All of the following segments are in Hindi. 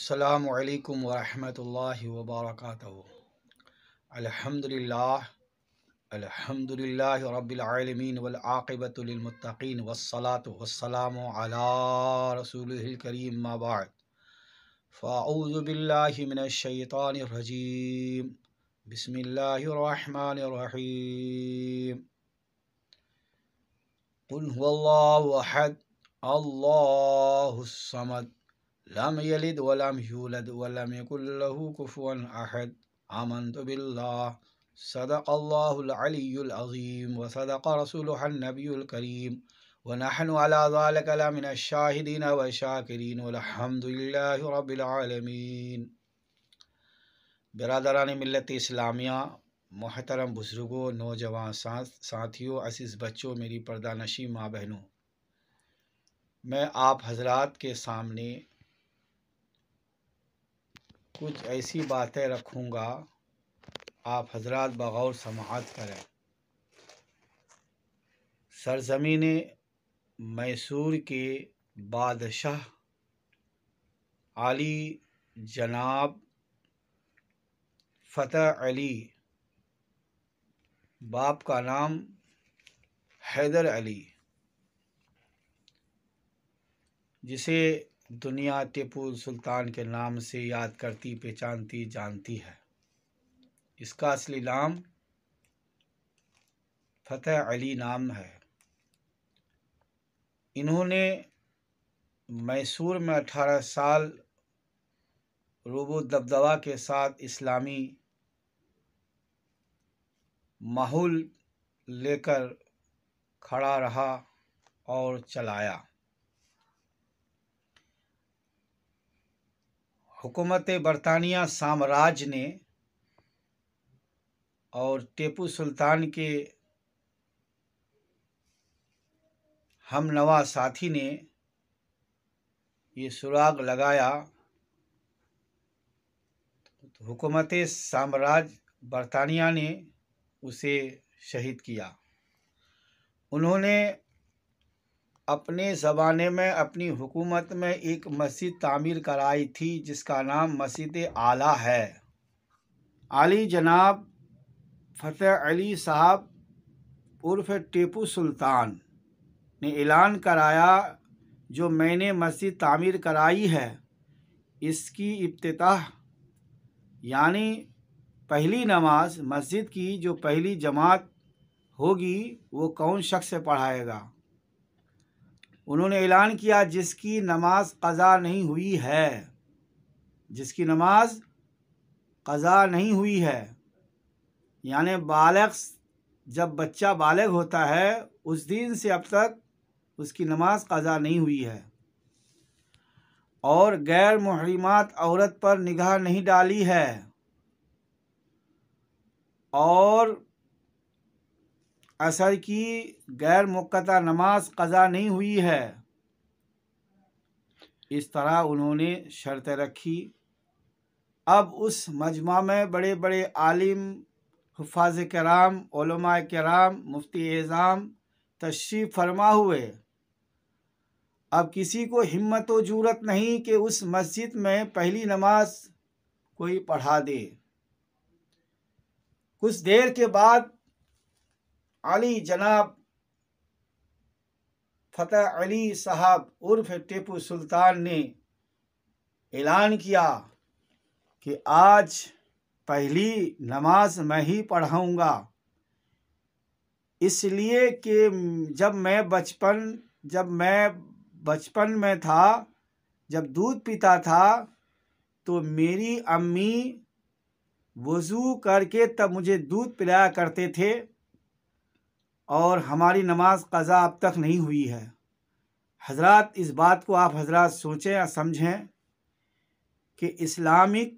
अस्सलामु अलैकुम वरहमतुल्लाहि वबरकातुहू। अल्हम्दुलिल्लाहि रब्बिल आलमीन वल आक़िबतु लिल मुत्तक़ीन वस्सलातु वस्सलामु अला रसूलिहिल करीम मा बाद फ़अऊज़ु बिल्लाहि मिनश शैतानिर रजीम बिस्मिल्लाहिर रहमानिर रहीम। कुल हुवल्लाहु अहद अल्लाहुस समद लम यलिद वलम यूलद वलम यकुल लहू कुफुवन अहद। आमन्तु बिल्लाह सदक़ल्लाहुल अलियुल अज़ीम व सदक़ रसूलुहुन नबियुल करीम व नहनु अला ज़ालिका लमिनश शाहिदीन व शाकिरीन वल्हम्दुलिल्लाहि रब्बिल आलमीन। बिरादरान मिल्लत इस्लामिया, मोहतरम बुज़ुर्गों, नौजवान साथियों, अज़ीज़ बच्चों, मेरी पर्दानशी माँ बहनों, मैं आप हजरात के सामने कुछ ऐसी बातें रखूँगा, आप हजरात बग़ौर समाअत करें। सरज़मीन मैसूर के बादशाह आली जनाब फ़तह अली, बाप का नाम हैदर अली, जिसे दुनिया टीपू सुल्तान के नाम से याद करती, पहचानती, जानती है। इसका असली नाम फ़तह अली नाम है। इन्होंने मैसूर में 18 साल रूबो दबदबा के साथ इस्लामी माहौल लेकर खड़ा रहा और चलाया। हुकूमत बरतानिया साम्राज्य ने और टीपू सुल्तान के हमनवा साथी ने ये सुराग लगाया, तो हुकूमत साम्राज्य बरतानिया ने उसे शहीद किया। उन्होंने अपने ज़माने में अपनी हुकूमत में एक मस्जिद तामीर कराई थी, जिसका नाम मस्जिद आला है। आली जनाब फ़तह अली साहब उर्फ़ टीपू सुल्तान ने ऐलान कराया, जो मैंने मस्जिद तामीर कराई है, इसकी इफ्तिताह यानी पहली नमाज मस्जिद की जो पहली जमात होगी वो कौन शख्स पढ़ाएगा। उन्होंने ऐलान किया, जिसकी नमाज क़ज़ा नहीं हुई है, जिसकी नमाज क़ज़ा नहीं हुई है, यानी बालिग़, जब बच्चा बालिग़ होता है उस दिन से अब तक उसकी नमाज क़ज़ा नहीं हुई है, और गैर मुहरिमात औरत पर निगाह नहीं डाली है, और असर की गैर मुक़्क़ता नमाज क़ज़ा नहीं हुई है। इस तरह उन्होंने शर्त रखी। अब उस मजमा में बड़े बड़े आलिम, हुफ़ाज़ किराम, उलमा किराम, मुफ्ती एज़ाम तशरीफ़ फरमा हुए। अब किसी को हिम्मत व जुरत नहीं कि उस मस्जिद में पहली नमाज कोई पढ़ा दे। कुछ देर के बाद अली जनाब फ़तह अली साहब उर्फ़ टीपू सुल्तान ने ऐलान किया कि आज पहली नमाज मैं ही पढ़ाऊँगा, इसलिए कि जब मैं बचपन में था, जब दूध पीता था, तो मेरी अम्मी वज़ू करके तब मुझे दूध पिलाया करते थे, और हमारी नमाज क़ज़ा अब तक नहीं हुई है। हज़रात, इस बात को आप हज़रात सोचें या समझें कि इस्लामिक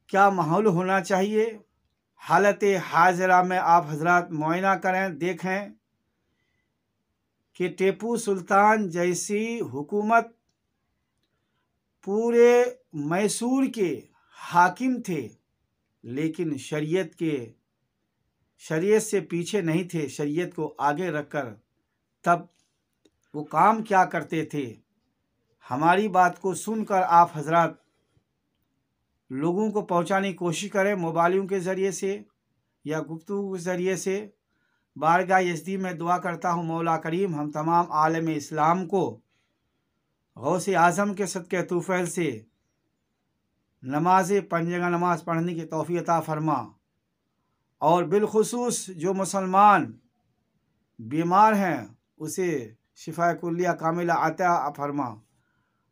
क्या माहौल होना चाहिए। हालत हाज़िरा में आप हज़रात मुआयना करें, देखें कि टीपू सुल्तान जैसी हुकूमत पूरे मैसूर के हाकिम थे, लेकिन शरीयत से पीछे नहीं थे, शरीयत को आगे रखकर तब वो काम क्या करते थे। हमारी बात को सुनकर आप हजरात लोगों को पहुंचाने की कोशिश करें, मोबाइलों के ज़रिए से या गुफ्तगू के ज़रिए से। बारगाह यज़दी में दुआ करता हूँ मौला करीम हम तमाम आलम इस्लाम को गौसे आज़म के सदक़े तूफ़ैल से नमाज पंजगा नमाज पढ़ने की तौफ़ीक़ अता फ़रमा, और बिलखुसूस जो मुसलमान बीमार हैं उसे शिफा कुल्लिया कामिला अता फ़रमा,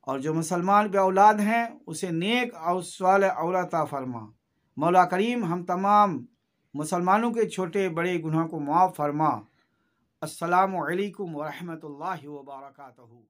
और जो मुसलमान बे औलाद हैं उसे नेक और सालेह औलाद अता फ़रमा। मौला करीम हम तमाम मुसलमानों के छोटे बड़े गुनाह को माफ़ फ़रमा। अस्सलामु अलैकुम व रहमतुल्लाहि व बरकातहू।